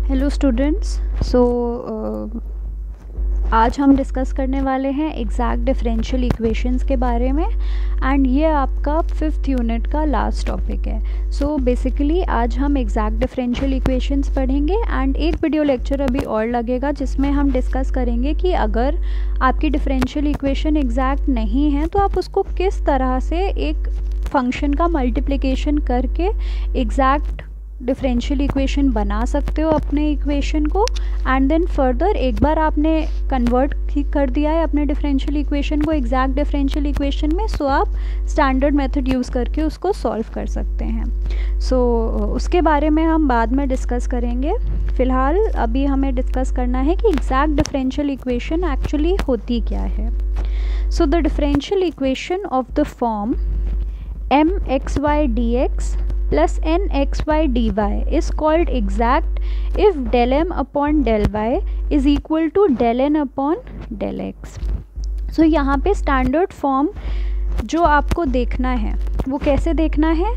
Hello students. सो आज हम discuss करने वाले हैं एग्जैक्ट डिफरेंशियल इक्वेशंस के बारे में एंड ये आपका 5th यूनिट का लास्ट टॉपिक है। सो बेसिकली आज हम एग्जैक्ट डिफरेंशियल इक्वेशंस पढ़ेंगे एंड एक वीडियो लेक्चर अभी और लगेगा जिसमें हम डिस्कस करेंगे कि अगर आपकी डिफरेंशियल इक्वेशन एग्जैक्ट नहीं है तो आप उसको किस तरह से एक फंक्शन का मल्टीप्लिकेशन करके एग्जैक्ट डिफरेंशियल इक्वेशन बना सकते हो अपने इक्वेशन को। एंड देन फर्दर एक बार आपने कन्वर्ट कर दिया है अपने डिफरेंशियल इक्वेशन को एग्जैक्ट डिफरेंशियल इक्वेशन में, सो आप स्टैंडर्ड मेथड यूज़ करके उसको सॉल्व कर सकते हैं। सो उसके बारे में हम बाद में डिस्कस करेंगे। फ़िलहाल अभी हमें डिस्कस करना है कि एग्जैक्ट डिफरेंशियल इक्वेशन एक्चुअली होती क्या है। So the differential equation of the form mxy dx plus nxy dy is called exact if del m upon del y is equal to del n upon del x। सो यहाँ पे standard form जो आपको देखना है वो कैसे देखना है,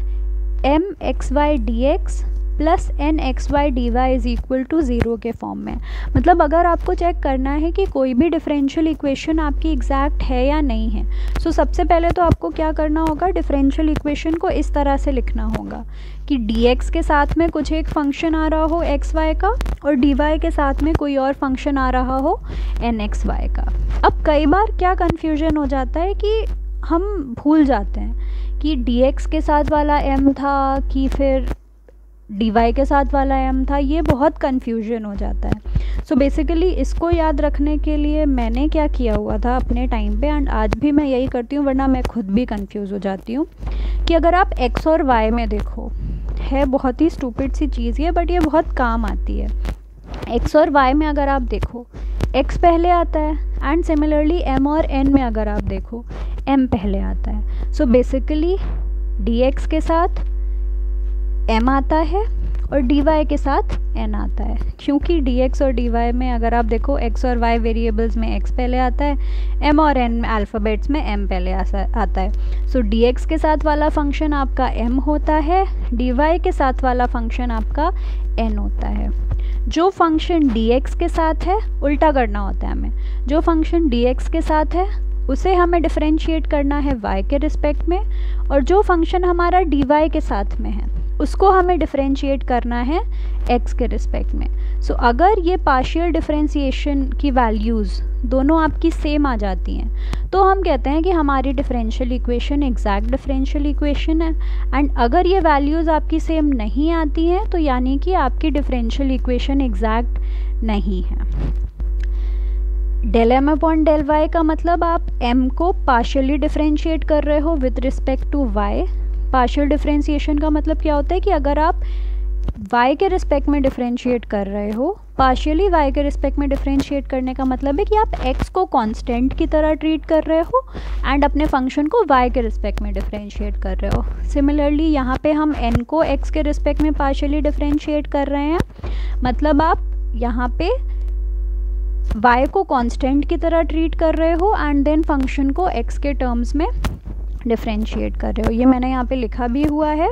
mxy dx plus nxy dy is equal to 0 के फॉर्म में। मतलब अगर आपको चेक करना है कि कोई भी डिफरेंशियल इक्वेशन आपकी एग्जैक्ट है या नहीं है, सो सबसे पहले तो आपको क्या करना होगा, डिफरेंशियल इक्वेशन को इस तरह से लिखना होगा कि dx के साथ में कुछ एक फंक्शन आ रहा हो xy का और dy के साथ में कोई और फंक्शन आ रहा हो nxy का। अब कई बार क्या कन्फ्यूजन हो जाता है कि हम भूल जाते हैं कि dx के साथ वाला m था कि फिर dy के साथ वाला m था, ये बहुत कन्फ्यूजन हो जाता है। सो बेसिकली इसको याद रखने के लिए मैंने क्या किया हुआ था अपने टाइम पे एंड आज भी मैं यही करती हूँ, वरना मैं खुद भी कंफ्यूज हो जाती हूँ कि अगर आप x और y में देखो, है बहुत ही स्टूपिड सी चीज़ है बट ये बहुत काम आती है। x और y में अगर आप देखो x पहले आता है एंड सिमिलरली m और n में अगर आप देखो m पहले आता है। सो बेसिकली dx के साथ m आता है और dy के साथ n आता है, क्योंकि dx और dy में अगर आप देखो x और y वेरिएबल्स में x पहले आता है, m और n अल्फ़ाबेट्स में m पहले आता है। सो dx के साथ वाला फंक्शन आपका m होता है, dy के साथ वाला फंक्शन आपका n होता है। जो फंक्शन dx के साथ है उल्टा करना होता है हमें, जो फंक्शन dx के साथ है उसे हमें डिफरेंशिएट करना है y के रिस्पेक्ट में, और जो फंक्शन हमारा dy के साथ में है उसको हमें डिफरेंशिएट करना है x के रिस्पेक्ट में। सो अगर ये पार्शियल डिफरेंशिएशन की वैल्यूज़ दोनों आपकी सेम आ जाती हैं तो हम कहते हैं कि हमारी differential equation exact differential equation है। एंड अगर ये वैल्यूज़ आपकी सेम नहीं आती हैं तो यानी कि आपकी डिफरेंशियल इक्वेशन एग्जैक्ट नहीं है। Del m upon del y का मतलब आप m को पार्शियली डिफरेंशिएट कर रहे हो with respect to y। Partial differentiation का मतलब क्या होता है कि अगर आप y के रिस्पेक्ट में डिफरेंशिएट कर रहे हो, पार्शियली y के रिस्पेक्ट में डिफरेंशिएट करने का मतलब है कि आप x को कांस्टेंट की तरह ट्रीट कर रहे हो एंड अपने फंक्शन को y के रिस्पेक्ट में डिफरेंशिएट कर रहे हो। सिमिलरली यहाँ पे हम n को x के रिस्पेक्ट में पार्शियली डिफरेंशिएट कर रहे हैं, मतलब आप यहाँ पे y को कांस्टेंट की तरह ट्रीट कर रहे हो एंड देन फंक्शन को x के टर्म्स में डिफरेंशिएट कर रहे हो। ये मैंने यहाँ पे लिखा भी हुआ है,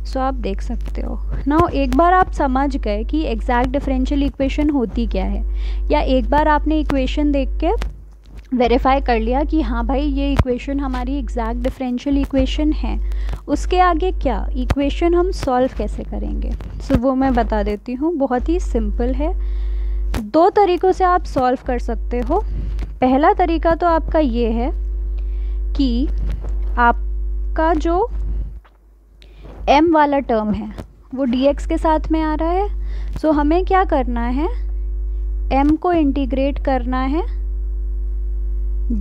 सो आप देख सकते हो। नाउ एक बार आप समझ गए कि एग्जैक्ट डिफरेंशियल इक्वेशन होती क्या है, या एक बार आपने इक्वेशन देख के वेरीफाई कर लिया कि हाँ भाई ये इक्वेशन हमारी एग्जैक्ट डिफरेंशियल इक्वेशन है, उसके आगे क्या इक्वेशन हम सॉल्व कैसे करेंगे, सो वो मैं बता देती हूँ। बहुत ही सिंपल है, दो तरीक़ों से आप सॉल्व कर सकते हो। पहला तरीका तो आपका ये है कि आपका जो m वाला टर्म है वो dx के साथ में आ रहा है, सो हमें क्या करना है, m को इंटीग्रेट करना है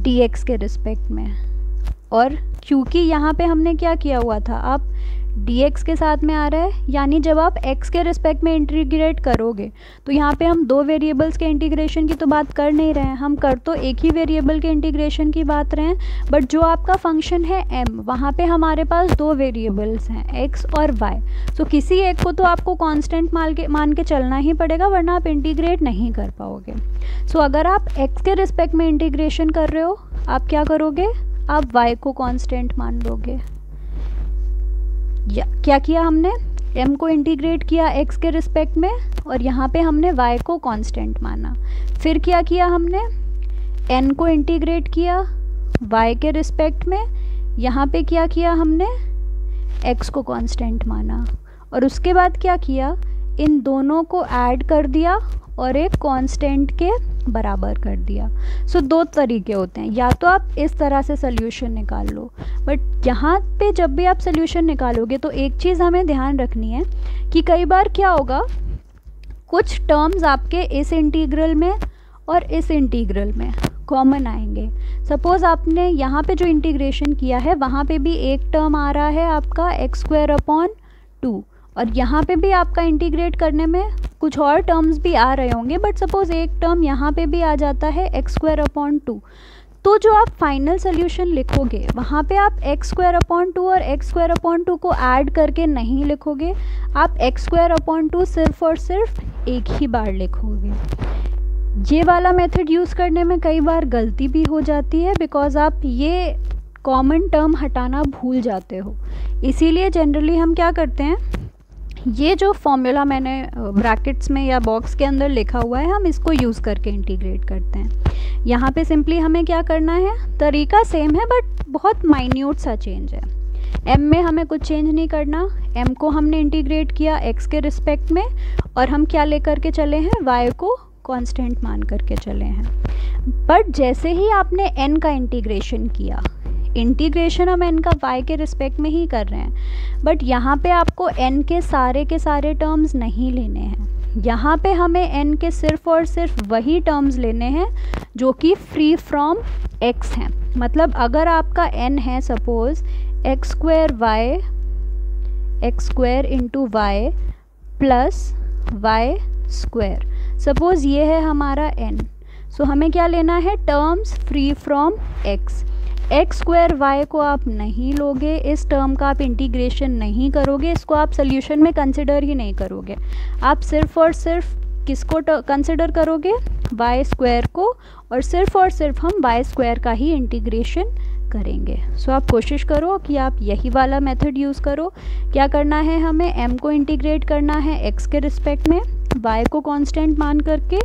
dx के रिस्पेक्ट में। और क्योंकि यहाँ पे हमने क्या किया हुआ था, आप dx के साथ में आ रहा है, यानी जब आप x के रिस्पेक्ट में इंटीग्रेट करोगे तो यहाँ पे हम दो वेरिएबल्स के इंटीग्रेशन की तो बात कर नहीं रहे हैं, हम कर तो एक ही वेरिएबल के इंटीग्रेशन की बात रहे हैं, बट जो आपका फंक्शन है m वहाँ पे हमारे पास दो वेरिएबल्स हैं x और y। तो किसी एक को तो आपको कांस्टेंट मान के चलना ही पड़ेगा, वरना आप इंटीग्रेट नहीं कर पाओगे। सो अगर आप x के रिस्पेक्ट में इंटीग्रेशन कर रहे हो, आप क्या करोगे, आप y को कांस्टेंट मान लोगे। क्या किया हमने, m को इंटीग्रेट किया x के रिस्पेक्ट में और यहाँ पे हमने y को कांस्टेंट माना। फिर क्या किया हमने, n को इंटीग्रेट किया y के रिस्पेक्ट में, यहाँ पे क्या किया हमने, x को कांस्टेंट माना, और उसके बाद क्या किया, इन दोनों को ऐड कर दिया और एक कांस्टेंट के बराबर कर दिया। सो दो तरीके होते हैं, या तो आप इस तरह से सोल्यूशन निकाल लो, बट यहाँ पे जब भी आप सोल्यूशन निकालोगे तो एक चीज़ हमें ध्यान रखनी है कि कई बार क्या होगा, कुछ टर्म्स आपके इस इंटीग्रल में और इस इंटीग्रल में कॉमन आएंगे। सपोज़ आपने यहाँ पे जो इंटीग्रेशन किया है वहाँ पे भी एक टर्म आ रहा है आपका x²/2, और यहाँ पे भी आपका इंटीग्रेट करने में कुछ और टर्म्स भी आ रहे होंगे, बट सपोज़ एक टर्म यहाँ पे भी आ जाता है x²/2, तो जो आप फाइनल सोल्यूशन लिखोगे वहाँ पे आप x²/2 और x²/2 को ऐड करके नहीं लिखोगे, आप x²/2 सिर्फ और सिर्फ एक ही बार लिखोगे। ये वाला मेथड यूज़ करने में कई बार गलती भी हो जाती है, बिकॉज़ आप ये कॉमन टर्म हटाना भूल जाते हो। इसीलिए जनरली हम क्या करते हैं, ये जो फॉर्मूला मैंने ब्रैकेट्स में या बॉक्स के अंदर लिखा हुआ है, हम इसको यूज़ करके इंटीग्रेट करते हैं। यहाँ पे सिंपली हमें क्या करना है, तरीका सेम है बट बहुत माइन्यूट सा चेंज है। m में हमें कुछ चेंज नहीं करना, m को हमने इंटीग्रेट किया x के रिस्पेक्ट में, और हम क्या लेकर के चले हैं, y को कांस्टेंट मान करके चले हैं। बट जैसे ही आपने n का इंटीग्रेशन किया, इंटीग्रेशन हम n का y के रिस्पेक्ट में ही कर रहे हैं, बट यहाँ पे आपको n के सारे टर्म्स नहीं लेने हैं। यहाँ पे हमें n के सिर्फ और सिर्फ वही टर्म्स लेने हैं जो कि फ्री फ्रॉम x हैं। मतलब अगर आपका n है suppose x² into y plus y², suppose ये है हमारा n, सो हमें क्या लेना है, terms free from x। x² को आप नहीं लोगे, इस टर्म का आप इंटीग्रेशन नहीं करोगे, इसको आप सोल्यूशन में कंसिडर ही नहीं करोगे। आप सिर्फ और सिर्फ किसको कंसिडर करोगे, y² को, और सिर्फ हम y² का ही इंटीग्रेशन करेंगे। सो आप कोशिश करो कि आप यही वाला मेथड यूज़ करो। क्या करना है, हमें m को इंटीग्रेट करना है x के रिस्पेक्ट में, y को कांस्टेंट मान करके,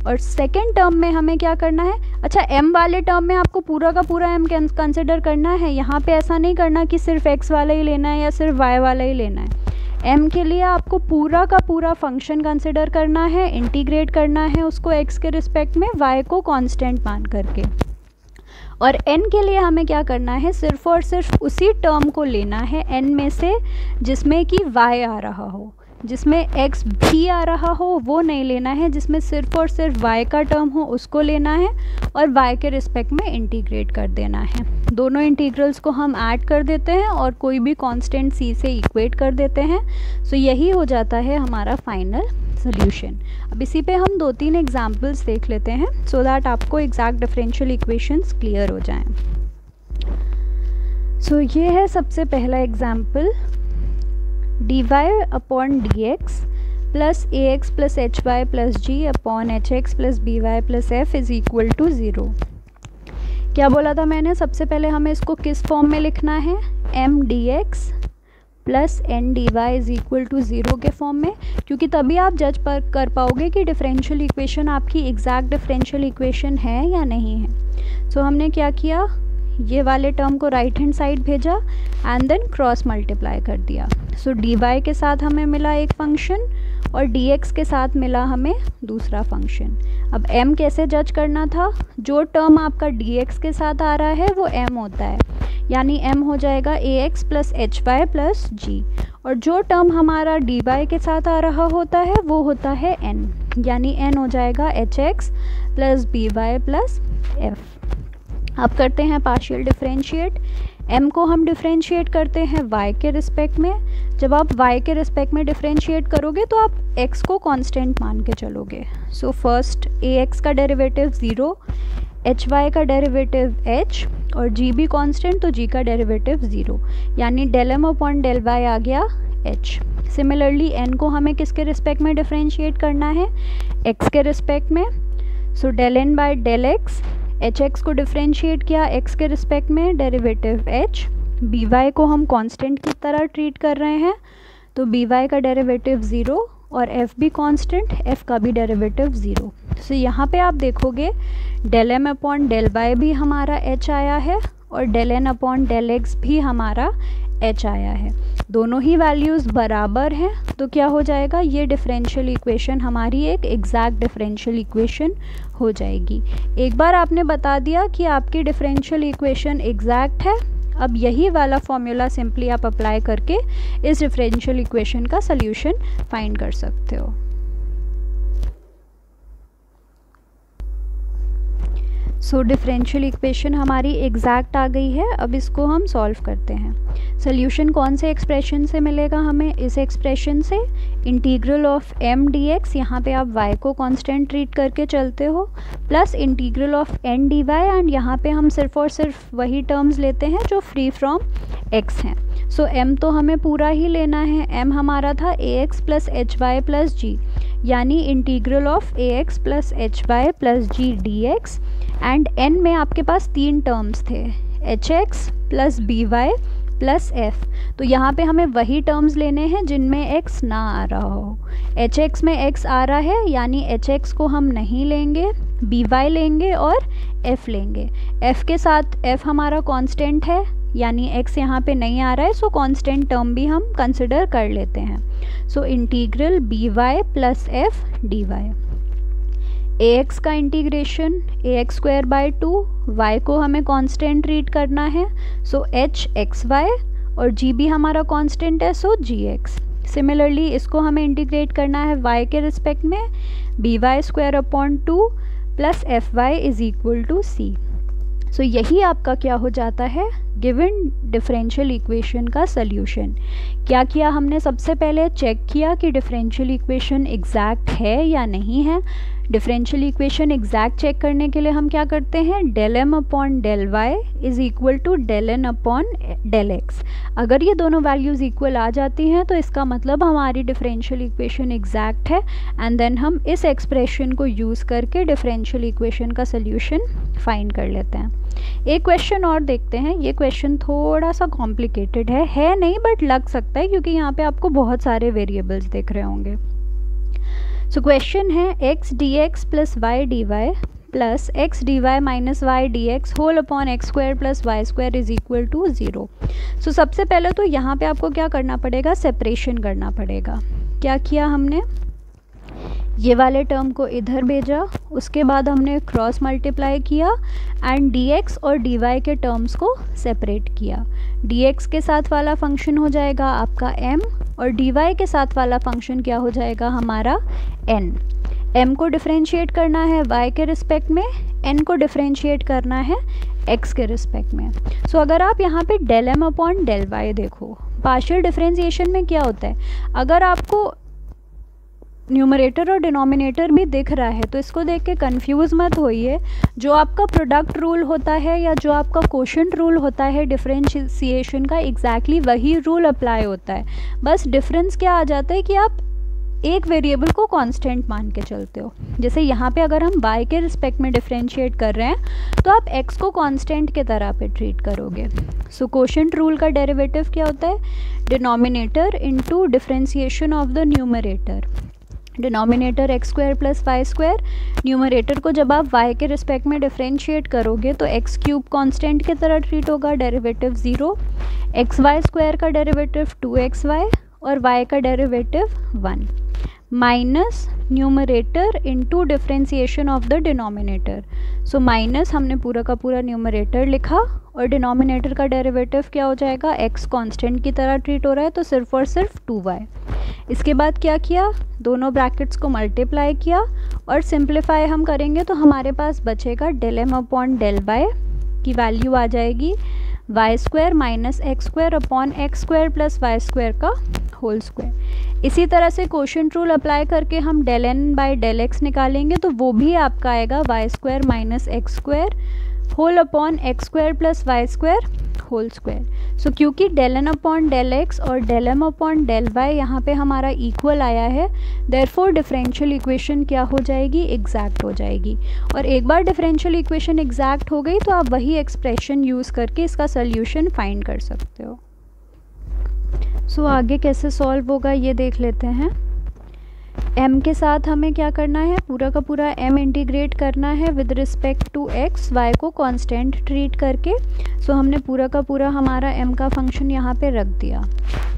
और सेकेंड टर्म में हमें क्या करना है, अच्छा m वाले टर्म में आपको पूरा का पूरा m कंसिडर करना है। यहाँ पे ऐसा नहीं करना कि सिर्फ x वाला ही लेना है या सिर्फ y वाला ही लेना है। m के लिए आपको पूरा का पूरा फंक्शन कंसिडर करना है, इंटीग्रेट करना है उसको x के रिस्पेक्ट में, y को कांस्टेंट मान करके। और n के लिए हमें क्या करना है, सिर्फ और सिर्फ उसी टर्म को लेना है n में से जिसमें कि y आ रहा हो, जिसमें x भी आ रहा हो वो नहीं लेना है, जिसमें सिर्फ और सिर्फ y का टर्म हो उसको लेना है और y के रिस्पेक्ट में इंटीग्रेट कर देना है। दोनों इंटीग्रल्स को हम ऐड कर देते हैं और कोई भी कांस्टेंट c से इक्वेट कर देते हैं। सो यही हो जाता है हमारा फाइनल सोल्यूशन। अब इसी पे हम 2-3 एग्जांपल्स देख लेते हैं सो दैट आपको एग्जैक्ट डिफरेंशियल इक्वेशंस क्लियर हो जाएं। सो ये है सबसे पहला example, dy upon dx plus ax plus hy plus g upon hx plus by plus f is equal to 0। क्या बोला था मैंने, सबसे पहले हमें इसको किस फॉर्म में लिखना है, m dx plus n dy is equal to 0 के फॉर्म में, क्योंकि तभी आप जज कर पाओगे कि डिफरेंशियल इक्वेशन आपकी एग्जैक्ट डिफरेंशियल इक्वेशन है या नहीं है। सो हमने क्या किया, ये वाले टर्म को राइट हैंड साइड भेजा एंड देन क्रॉस मल्टीप्लाई कर दिया। सो dy के साथ हमें मिला एक फंक्शन और dx के साथ मिला हमें दूसरा फंक्शन। अब m कैसे जज करना था, जो टर्म आपका dx के साथ आ रहा है वो m होता है, यानी m हो जाएगा ax plus hy plus g, और जो टर्म हमारा dy के साथ आ रहा होता है वो होता है n, यानी n हो जाएगा hx plus by plus f। अब करते हैं पार्शियल डिफरेंशिएट। m को हम डिफरेंशिएट करते हैं y के रिस्पेक्ट में। जब आप y के रिस्पेक्ट में डिफरेंशिएट करोगे तो आप x को कांस्टेंट मान के चलोगे। सो फर्स्ट ax का डेरिवेटिव 0, hy का डेरिवेटिव h और g भी कांस्टेंट, तो g का डेरिवेटिव 0, यानी del m upon del y आ गया h। सिमिलरली n को हमें किसके रिस्पेक्ट में डिफरेंशिएट करना है, x के रिस्पेक्ट में। So del n by del x, hx को डिफरेंशिएट किया x के रिस्पेक्ट में, डेरिवेटिव h। by को हम कांस्टेंट की तरह ट्रीट कर रहे हैं, तो by का डेरिवेटिव 0 और एफ़ भी कांस्टेंट, एफ़ का भी डेरिवेटिव 0। सो यहाँ पे आप देखोगे del m upon del y भी हमारा एच आया है और del n upon del x भी हमारा एच आया है। दोनों ही वैल्यूज़ बराबर हैं तो क्या हो जाएगा, ये डिफरेंशियल इक्वेशन हमारी एक एग्जैक्ट डिफरेंशियल इक्वेशन हो जाएगी। एक बार आपने बता दिया कि आपकी डिफरेंशियल इक्वेशन एग्जैक्ट है, अब यही वाला फॉर्मूला सिंपली आप अप्लाई करके इस डिफरेंशियल इक्वेशन का सल्यूशन फाइंड कर सकते हो। सो डिफरेंशियल इक्वेशन हमारी एग्जैक्ट आ गई है। अब इसको हम सॉल्व करते हैं। सॉल्यूशन कौन से एक्सप्रेशन से मिलेगा हमें, इस एक्सप्रेशन से, integral of m d x, यहाँ पे आप y को कांस्टेंट ट्रीट करके चलते हो, plus integral of n d y, and यहाँ पे हम सिर्फ और सिर्फ वही टर्म्स लेते हैं जो फ्री फ्रॉम x हैं। सो m तो हमें पूरा ही लेना है, m हमारा था a x plus h y plus g, यानी integral of a x plus h y plus g d x, and n में आपके पास 3 टर्म्स थे, h x plus b y plus f. तो यहाँ पे हमें वही टर्म्स लेने हैं जिनमें x ना आ रहा हो। एच एक्स में x आ रहा है यानी एच एक्स को हम नहीं लेंगे, बी वाई लेंगे और f लेंगे। f के साथ f हमारा कांस्टेंट है यानी x यहाँ पे नहीं आ रहा है, सो कांस्टेंट टर्म भी हम कंसिडर कर लेते हैं। So integral b y plus f d y, a x का integration a x square by 2, y को हमें कांस्टेंट ट्रीट करना है, सो एच एक्स वाई, और जी भी हमारा कांस्टेंट है, सो जी एक्स। सिमिलरली इसको हमें इंटीग्रेट करना है y के रिस्पेक्ट में, b y square upon 2 plus f y is equal to c. So यही आपका क्या हो जाता है, गिवन डिफरेंशियल इक्वेशन का सल्यूशन। क्या किया हमने, सबसे पहले चेक किया कि डिफरेंशियल इक्वेशन एग्जैक्ट है या नहीं है। डिफरेंशियल इक्वेशन एग्जैक्ट चेक करने के लिए हम क्या करते हैं, del m upon del y is equal to del n upon del x. अगर ये दोनों वैल्यूज़ इक्वल आ जाती हैं तो इसका मतलब हमारी डिफरेंशियल इक्वेशन एग्जैक्ट है, एंड देन हम इस एक्सप्रेशन को यूज़ करके डिफरेंशियल इक्वेशन का सल्यूशन फाइंड कर लेते हैं। एक क्वेश्चन और देखते हैं। ये क्वेश्चन थोड़ा सा कॉम्प्लिकेटेड है नहीं, बट लग सकता है क्योंकि यहाँ पे आपको बहुत सारे वेरिएबल्स दिख रहे होंगे। सो क्वेश्चन है x d x plus y d y plus x d y minus y d x whole upon x square plus y square is equal to 0। So सबसे पहले तो यहाँ पे आपको क्या करना पड़ेगा, सेपरेशन करना पड़ेगा। क्या किया हमने, ये वाले टर्म को इधर भेजा, उसके बाद हमने क्रॉस मल्टीप्लाई किया एंड dx और dy के टर्म्स को सेपरेट किया। dx के साथ वाला फंक्शन हो जाएगा आपका m और dy के साथ वाला फंक्शन क्या हो जाएगा हमारा n। m को डिफरेंशिएट करना है y के रिस्पेक्ट में, n को डिफरेंशिएट करना है x के रिस्पेक्ट में। सो अगर आप यहाँ पे del m upon del y देखो, पार्शियल डिफरेंशिएशन में क्या होता है, अगर आपको न्यूमरेटर और डिनोमिनेटर भी दिख रहा है तो इसको देख के कंफ्यूज मत होइए। जो आपका प्रोडक्ट रूल होता है या जो आपका कोशेंट रूल होता है डिफरेंशिएशन का, एग्जैक्टली वही रूल अप्लाई होता है। बस डिफरेंस क्या आ जाता है कि आप एक वेरिएबल को कांस्टेंट मान के चलते हो। जैसे यहाँ पे अगर हम y के रिस्पेक्ट में डिफरेंशिएट कर रहे हैं तो आप x को कांस्टेंट के तरह पे ट्रीट करोगे। सो कोशेंट रूल का डेरिवेटिव क्या होता है, denominator into differentiation of the numerator. Denominator x square plus y square, numerator को जब आप y के रिस्पेक्ट में डिफरेंशिएट करोगे तो एक्स क्यूब कांस्टेंट की तरह ट्रीट होगा, डेरिवेटिव 0, एक्स वाई स्क्वायर का डेरिवेटिव 2xy और y का derivative 1, minus numerator into differentiation of the denominator. So minus हमने पूरा का पूरा न्यूमरेटर लिखा और डिनोमिनेटर का डेरिवेटिव क्या हो जाएगा, x कांस्टेंट की तरह ट्रीट हो रहा है तो सिर्फ और सिर्फ 2y। इसके बाद क्या किया, दोनों ब्रैकेट्स को मल्टीप्लाई किया और सिंप्लीफाई हम करेंगे तो हमारे पास बचेगा del m upon del y की वैल्यू आ जाएगी y square minus x square upon x square plus y square का होल स्क्वायर। इसी तरह से कोशेंट रूल अप्लाई करके हम del n by del x निकालेंगे तो वो भी आपका आएगा y square minus x square whole upon x square plus y square whole square. So क्योंकि del n upon del x और del m upon del Y यहाँ पे हमारा इक्वल आया है, देयरफॉर डिफरेंशियल इक्वेशन क्या हो जाएगी, एग्जैक्ट हो जाएगी। और एक बार डिफरेंशियल इक्वेशन एग्जैक्ट हो गई तो आप वही एक्सप्रेशन यूज़ करके इसका सल्यूशन फाइंड कर सकते हो। सो आगे कैसे सॉल्व होगा ये देख लेते हैं। m के साथ हमें क्या करना है, पूरा का पूरा m इंटीग्रेट करना है with respect to x, y को कांस्टेंट ट्रीट करके। सो हमने पूरा का पूरा हमारा m का फंक्शन यहाँ पे रख दिया।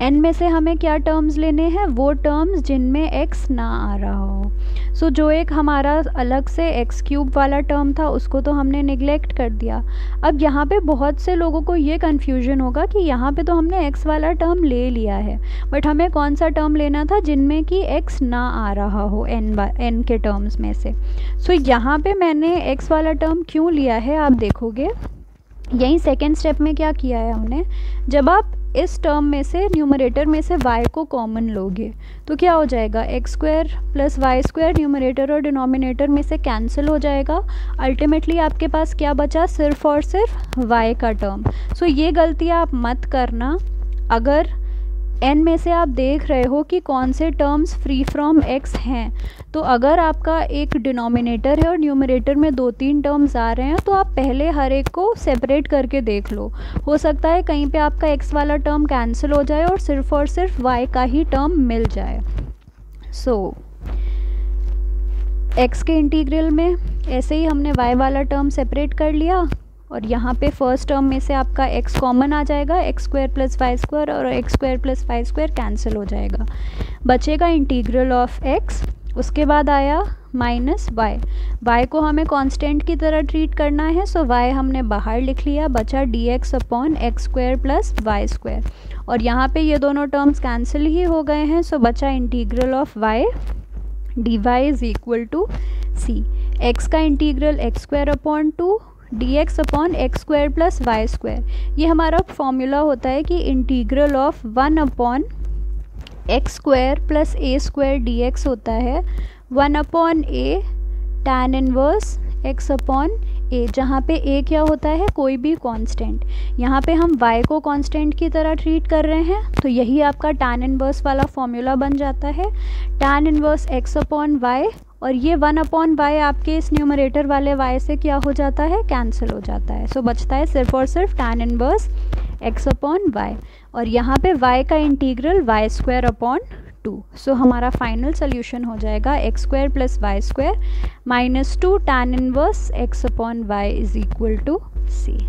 n में से हमें क्या टर्म्स लेने हैं, वो टर्म्स जिनमें x ना आ रहा हो। सो जो एक हमारा अलग से x क्यूब वाला टर्म था उसको तो हमने निगलेक्ट कर दिया। अब यहाँ पे बहुत से लोगों को ये कन्फ्यूजन होगा कि यहाँ पे तो हमने x वाला टर्म ले लिया है, बट हमें कौन सा टर्म लेना था जिनमें कि x ना आ रहा हो n के टर्म्स में से। सो यहाँ पे मैंने x वाला टर्म क्यों लिया है आप देखोगे, यही सेकेंड स्टेप में क्या किया है हमने, जब आप इस टर्म में से न्यूमरेटर में से y को कॉमन लोगे तो क्या हो जाएगा, x square plus y square numerator और डिनोमिनेटर में से कैंसिल हो जाएगा। अल्टीमेटली आपके पास क्या बचा, सिर्फ और सिर्फ y का टर्म। सो ये गलती आप मत करना। अगर n में से आप देख रहे हो कि कौन से टर्म्स फ्री फ्रॉम x हैं, तो अगर आपका एक डिनोमिनेटर है और न्यूमरेटर में 2-3 टर्म्स आ रहे हैं तो आप पहले हर एक को सेपरेट करके देख लो। हो सकता है कहीं पे आपका x वाला टर्म कैंसिल हो जाए और सिर्फ y का ही टर्म मिल जाए। सो x के इंटीग्रल में ऐसे ही हमने y वाला टर्म सेपरेट कर लिया और यहाँ पे फर्स्ट टर्म में से आपका x कॉमन आ जाएगा, x square plus y square और x square plus y square cancel हो जाएगा, बचेगा इंटीग्रल ऑफ x। उसके बाद आया माइनस y को हमें कांस्टेंट की तरह ट्रीट करना है, सो y हमने बाहर लिख लिया, बचा dx upon x square plus y square और यहाँ पे ये दोनों टर्म्स कैंसिल ही हो गए हैं। सो बचा integral of y dy is equal to c। x का integral x square upon 2 dx upon x square plus y square, ये हमारा फॉर्मूला होता है कि integral of 1 upon x square plus a square dx होता है 1 upon a tan inverse x upon a, जहाँ पे a क्या होता है, कोई भी कांस्टेंट। यहाँ पे हम y को कांस्टेंट की तरह ट्रीट कर रहे हैं तो यही आपका tan इनवर्स वाला फॉर्मूला बन जाता है, tan inverse x upon y, और ये 1 अपॉन y आपके इस न्यूमरेटर वाले y से क्या हो जाता है, कैंसिल हो जाता है। सो बचता है सिर्फ और सिर्फ tan inverse x upon y और यहाँ पे y का integral y square upon 2। So हमारा फाइनल सोल्यूशन हो जाएगा x square plus y square minus 2 tan inverse x upon y is equal to c।